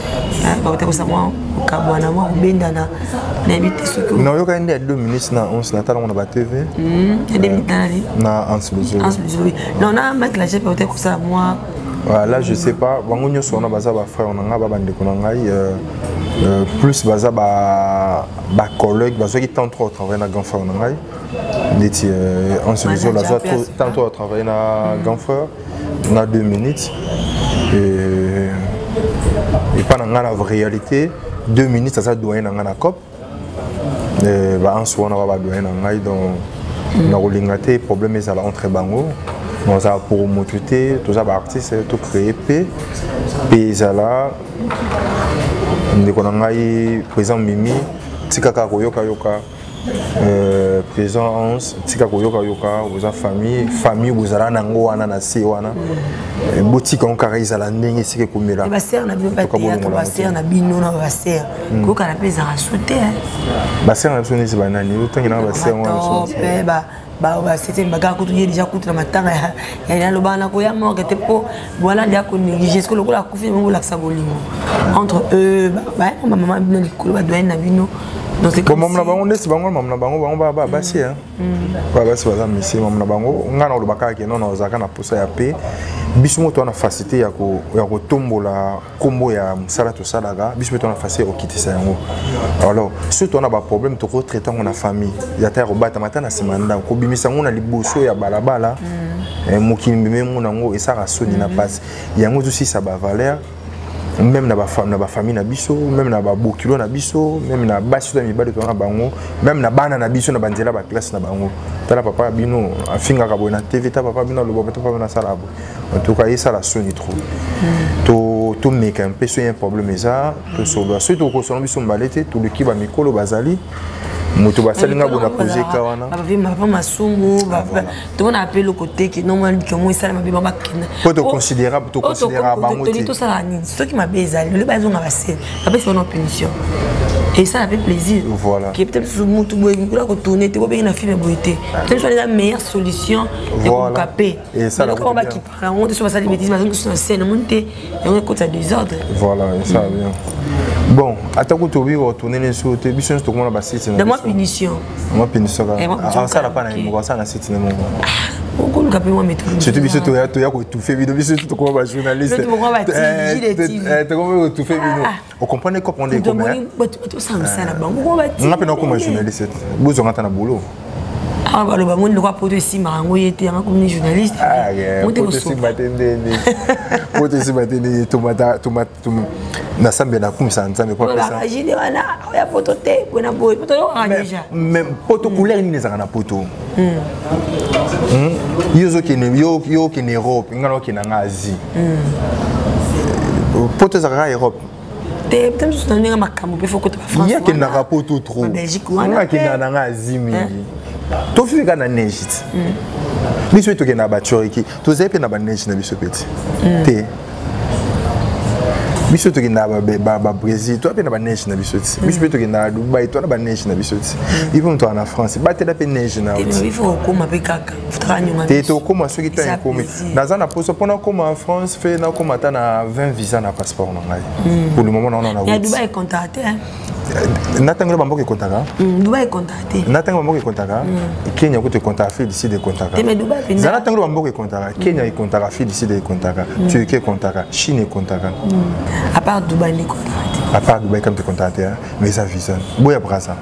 ba ko sa mo kabwana mo bendana na bité soko non yo ka ndé 2 minutes na 11 na tala on ba TV na non, non, mec, la j'ai peut-être ça moi. Là, je sais pas. Bangonyo sona baza ba frère on a ba bande konangai plus baza ba collègue baza qui tant trop travailler na grand frère onangai. Dit en solution la soit tant trop travailler na grand frère. On a 2 minutes et pas dans la réalité 2 minutes ça doit être na cop. Ba en soi on va doyer na ngai donc na rolingate problème est là entre bango on ça pour motivité tout ça artiste tout créer p là ndeko na ngai présent Mimi tikaka koyoka yoka présent 11 tika koyoka yoka aux famille vous allez nango wana na se wana boutique on carréisa la ndenge sike komela ba sœur na bien pas théâtre ba sœur na bino na ba sœur ko kana pesa ra sauter ba sœur na sonisi ba nani utangi na ba sœur wana ba c'était baga ko tuye déjà kutra matanga ya ya lo bana ko ya mo que te po voilà dia ko négliger ce que le ko la kufi mo la sabolimo entre eux ba maman bino likolo ba doyen na bino donc c'est comme maman na bango nesi bango maman na bango ba basi hein ba basi ba monsieur maman na bango ngana lo bakaki non na zaka na posa ya pe biso moto na facilité ya ko tombola kombo ya musala to salaga biso moto na facilité o kitisa yango alors surtout on a ba problème to ko traiter on na famille ya ta robata matana semanda ko bimisa ngona liboso ya balabala mokini mbeme ngo esaka soni na passe yango aussi ça ba valeur même na ba famille na biso même na ba bokilo na biso même na basi to mibale to na bango même na bana na biso na banzela ba classe na bango tala papa bino afinga ka bona TV ta papa bino lobo to papa na salabo en tout cas ça la soni trop to meka un peu sur un problème ça to solo surtout ko solo biso mbalete to le kiba mikolo bazali moto basalinga bona poser ka wana papa masungu tout on appelle le côté qui normalement que moi ça m'a bien ba kina to considérable bango to ça la ni ce qui m'a bezali le bazo nga basé après c'est une punition et ça fait plaisir voilà qui peut-être sous moto boy ngula ko tourner te bobe na film boité peut-être la meilleure solution de caper et ça la on va qui parle on sur ça les bêtises mais sur scène monter et on écoute ça désordre voilà ça bien bon atako to bi retourner les sur te biso to comment ba site de moi punition ça la pas na mo ça na site na mo ko lu caper moi mettre surtout biso to ya ko tout fait vidéo biso to comment ba journaliste to comment ba TV to comment tout fait vidéo on comprend comment on est comme ça ça la banque ko ba TV on appelle comment journaliste bozo ngata na boulot ah ba lo ba mon ko poto si marango yete nga comme journaliste on te si batende poto si batende tomata na sambe na kumisa nzambe kwa pesa la jide wana ya poto te bona boy poto yo déjà même poto couleur ni nezaka na poto yozo ki ne Europe ngalo ki na Asie poto zaka Europe Peut-être que tu as un macambo, il faut que tu fasses France. Il y a qui n'a pas tout trop. Belgique, il y a qui n'a pas azimi. Tu fais que na neige. Mais tu es que na batchoriki. Tu sais que na neige na biso petit. Té. Biso to na ba Brésil, toi pe na neige na biso ti. Biso to na Dubaï, toi na neige na biso ti. Ils vont toi na France, ba te la pe neige na. Il faut comme avec kaka. Té to comme ceux qui t'ont commis. Dans un poste pendant comme en France, fait na comme ta na 20 visas na passeport na ngai. Pour le moment on en a. Il y a Dubaï contacté hein. Natango bamboke kontaka. Dubaï contacté. Natango bamboke kontaka. Kenya ko te contacter d'ici de kontaka. Mais Dubaï penda. Natango bamboke kontaka. Kenya i kontaka fi d'ici de kontaka. Turquie kontaka, Chine kontaka. À part Dubaï les contacté. À part Dubaï comme te contacter mais ça visa. Boya brasa.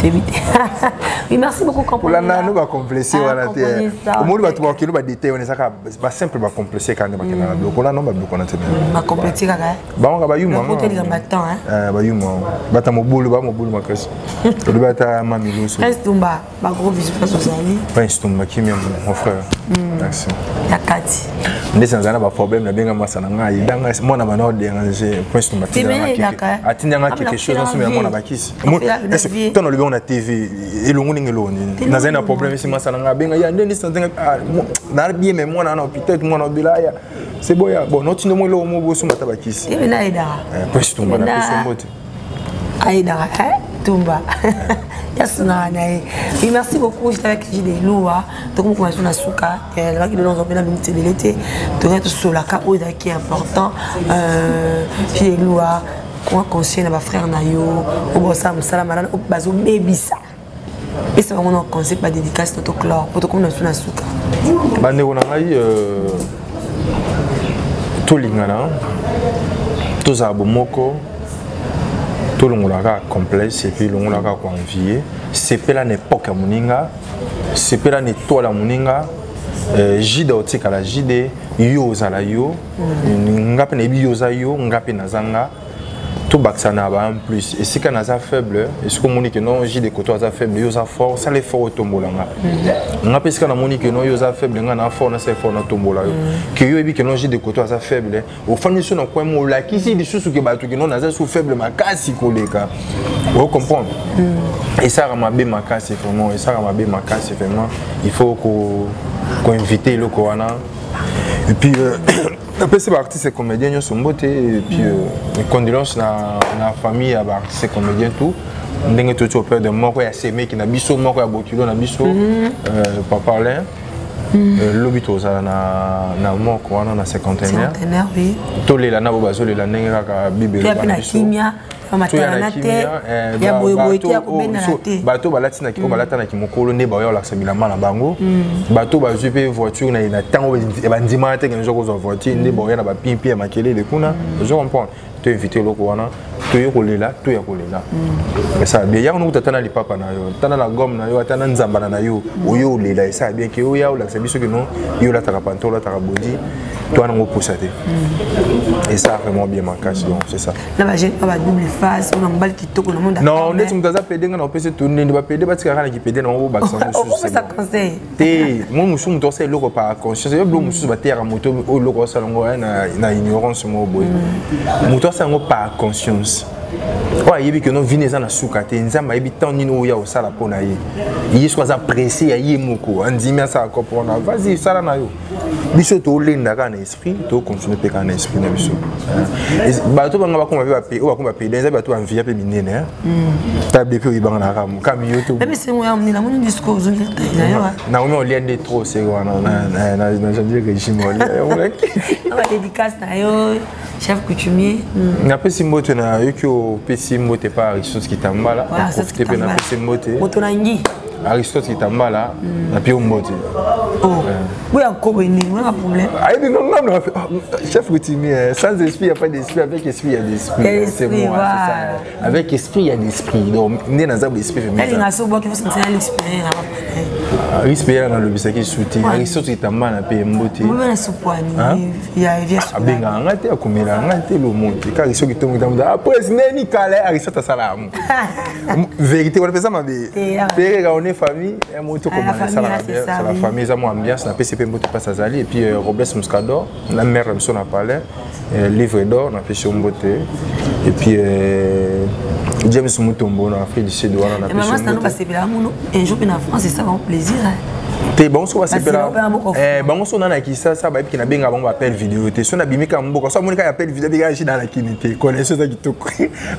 Oui, merci beaucoup pour la nous va complexer voilà té. Au monde va tout voir que nous va détailler on est ça va simple va complexer quand on va bloquer là non va bloquer on a va complexer kaka. Ba on va yuma. Côté de matin hein. Ba yuma. Ba ta mobulu ma kasi. Le ba ta mami loso. Estumba, ba gros bisous face aux amis. Pas estumba qui mon frère. Merci. Ya kati. Ndese nzana ba problème na benga masana ngai danga mona bana déranger point estumba ti na. Atinda nga quelque chose en semaine mona bakisi. Ton le on a TV et le monde est là. N'a un problème si moi ça n'a bien. Il y a des instants n'a bien mais moi on a hôpital moi on a bilaya. C'est bon ya bon notre nom le mot bosso mata bakisi. Et na ida. Parce que tomba na question mote. Aida tomba. Yasuna na. Et merci beaucoup j'étais avec Jide Loua. Donc on commence na suka elle va qui dans un peu la minute de rester sur la cap qui est important. Jide Loua quoi conseiller na frère na yo obosa musala malana bazo bebisa et c'est vraiment un conseil pas dédicace notre clore pour comme na suka bande on a ngai to lingana to za bomoko to longolaka complexe et puis longolaka ko envier c'est pas la époque muninga c'est pas la étoile muninga jide otika la jide yo za la yo ngape na bi yo za yo ngape na zanga tout baksana en plus et si quand on a faible et ce qu'on monique que non j'ai des côtés à faible yo za fort ça les fort tombolanga on a parce qu'on a monique que non yo za faible on a fort na c'est fort na tombola que yo ebi que non j'ai des côtés à faible au fond sur na quoi mo la qui c'est des choses que batu que non na za sous faible makasi koleka vous comprenez et ça rama be makasi vraiment et ça rama be makasi vraiment il faut qu'on inviter le corona et puis après ces artistes et comédiens ils sont beauté et puis les condoléances na famille à artistes et comédiens tout ndenge tout peur de mort ya semé qui na biso mort ya bokilo na biso papa Alain l'obito ça na mort quoi na cinquantenaire oui to lela na bobazo lela ndenge kaka bibelo na kimia maternité ya boyoboyeki ya kobena na te bato balati na kiko balata na kimokolo ne ba yo laksa bilamba na bango bato bazwi pe voiture na tango bandima te ke nzo ko voiture ne ba yo na ba pimpi ya makele de kuna je comprends te inviter loko wana to yo kolela to ya kolela mais ça bien ya on tata na lipapa na yo tana na gomme na yo tana nzamba na yo oyo lela ça bien ke yo ya laksa biso ke non yo la taka pantola taka body toi on poussa te et ça vraiment bien marquage donc c'est ça là ba j'ai pas double face on a qui toko le monde non on est tout dans pédé on peut se tourner va pédé parce que quand qui pédé on va baxa c'est ça conseil té moi musu muto c'est loko par conscience yo musu ba terre moto o loko salongo na ignorance mo boy muto c'est ngo par conscience ouais yebi que non vineza na sukate nzamba yebi tant nino ya osala pona ye yi soit apprécié ya yi moko andimia ça comprendre vas-y sala na yo biso to lenda ka na esprit to continuer pe ka na esprit na biso ba to banga ba ko ba pe o ba ko ba pe denza ba to envia pe minene ta be pe o ibanga na kam kam yo to mais c'est moi na mon discours on dit na on lien de trop c'est wana na janvier régime on va dédicace na yo chef coutumier na pe simbote na yo ki o pe simbote pa Aristote qui tambala profiter pe na pe simbote motonangi Aristote qui tambala na pe mbote oui encore une pas problème chef coutumier sans esprit il y a pas d'esprit avec esprit il y a d'esprit c'est moi c'est ça avec esprit il y a d'esprit donc né dans un esprit féminin elle n'a pas besoin qu'il faut sentir l'expérience respect dans le bisaki souti Aristote qui tambala na pe mbote oui mais c'est pour il y a via benga ngate akomela ngate lo monte car Aristote qui tombe après neni kale Aristote sala vérité on fait ça ma vie père on on est famille, moto comme ça la famille, ça moi ambiance, na PCP moto passe à Zali et puis Robles Muscador, la mère me son a parlé, livre d'or, on a fait sur Mboté et puis James Mutombo en Afrique du Sud, on a fait. Maman, ça nous passe bien un jour en France, c'est ça un plaisir. Te bon so c'est là bon so na ki ça ba ki na benga bon appel vidéo te so na bimika mboko so monika appel vidéo biga ji dans la kinité connaissez ça qui to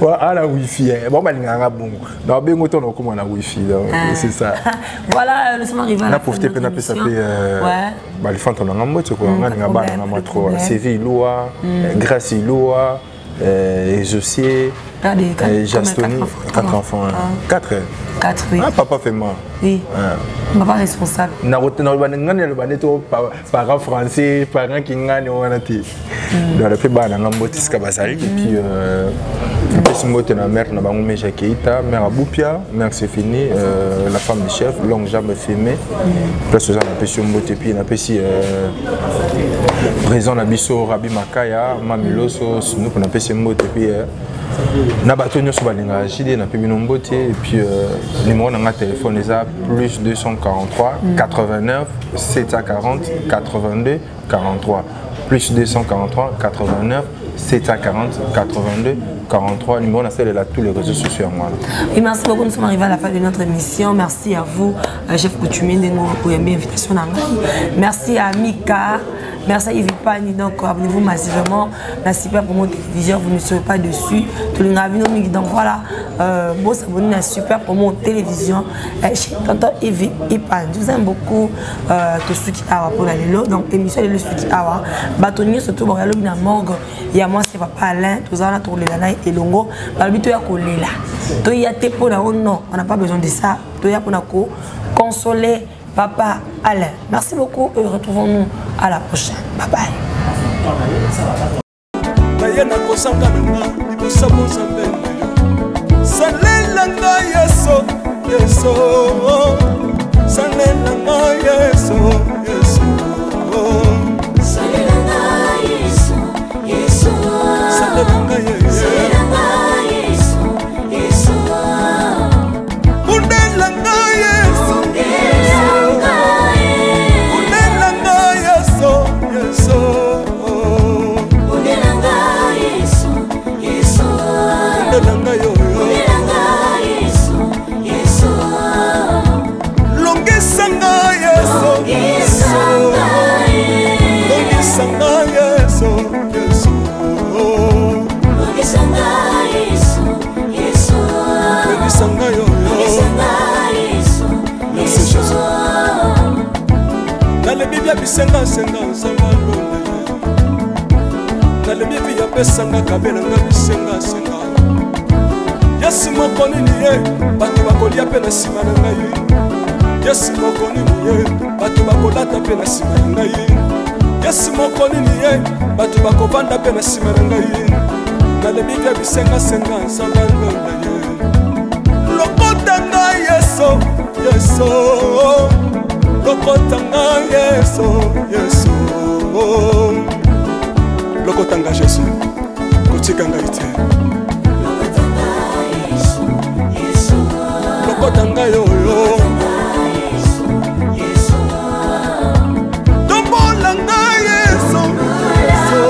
wa ala wifi bon ba linga bon na bengo to no comme na wifi c'est ça voilà nous sommes arrivés à la profiter pe na pe ça pe ba li fanto na ngambo to ko nga ba na ma trop CV Loa Grâce Loa Josier Jastoni 4 enfants 4 oui. Ah, papa fait moi. Oui. Papa responsable. Parents français, parents qui gagnent, on a été. Dans le pays, on a Motis Kabasali. Et puis, la mère, on a Meja Keita, mère Aboupia, mère c'est fini, la femme du chef, longue jambe filmée. Plus, on a pu Mbote, puis on a pu présent Nabiso, Rabi Makaya, Mamiloso, nous on a pu Mbote, puis. Na bato nyoso balinga JD na pebi nombote et puis numéro na téléphone les a plus 243 89 740 82 43 plus 243 89 740 82 43 numéro na celle là tous les réseaux sociaux moi. Et merci beaucoup, nous sommes arrivés à la fin de notre émission. Merci à vous chef coutumier de nous pour une invitation na ngai. Merci à Mika. Merci à Yves Pani, donc abonnez-vous massivement. La super promo télévision, vous ne serez pas dessus. Tout le monde donc voilà, bon s'abonner à la super promo télévision. Chez tonton Yves Pani, je vous aime beaucoup. Tout ce qui a pour la lélo, donc émission de ce qui a. Bâtonnier surtout, bon, il y a le morgue. Il y a moi, c'est papa Alain, tous en a tourné la naï et longo. Balbito ya collé là. Toi il y a tes pour la non, on n'a pas besoin de ça. Toi il y a pour la consoler. Papa Alain. Merci beaucoup et retrouvons-nous à la prochaine. Bye bye. Senga senga senga na le bibi ya pesanga kabela nga senga senga yasi mokoni niye bato bakolia pe na sima na ngai yasi mokoni niye bato bakolata pe na sima na ngai yasi mokoni niye bato bakovanda pe na sima na ngai na le bibi ya bisenga senga senga lokota ngai yeso yeso Lokotanga Yesu, Yesu. Lokotanga Yesu, kotikanga ite. Lokotanga Yesu, Yesu. Lokotanga yoyo. Yesu. Tombolanga Yesu, Yesu.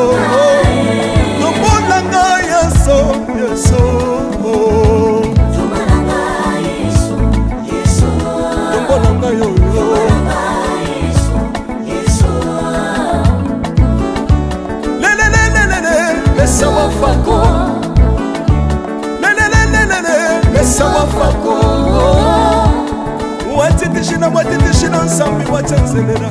Tombolanga Yesu, Yesu. Tombolanga Yesu, Yesu. Tombolanga yoyo. Mesa wafako Mesa wafako Watitishina nsambi watenzelela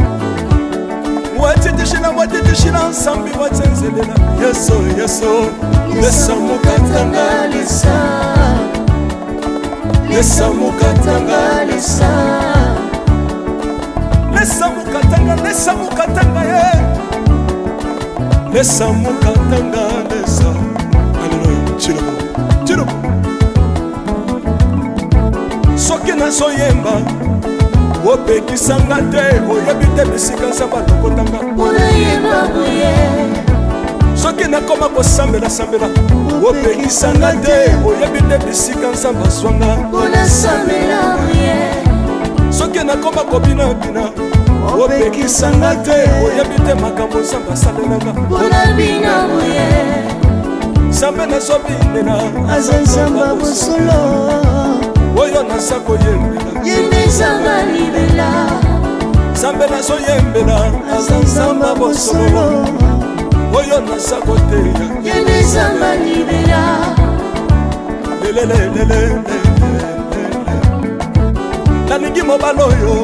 Watitishina nsambi watenzelela Yeso yeso Mesa mukatanga lisa Mesa mukatanga lisa Mesa mukatanga ye Lesa mukatanga lesa Alléluia Chilobo Chilobo Soki na soyemba Opekisanga te Oyebi te bisika nsamba lokotanga Unayemba buye Soki na koma kosambela sambela Opekisanga te Oyebi te bisika nsamba swanga Unasambela buye soki nakoma kobinabina opekisanga te oyebi te makambo nzambe asalelanga mpona bina moye nzambe nazobinela aza nzamba bosolo oyo naza koyembela yende nzamba libela nzambe nazoyembela aza nzamba bosolo oyo naza koteya yende nzamba libela lelelelelele nalingi mobala oyo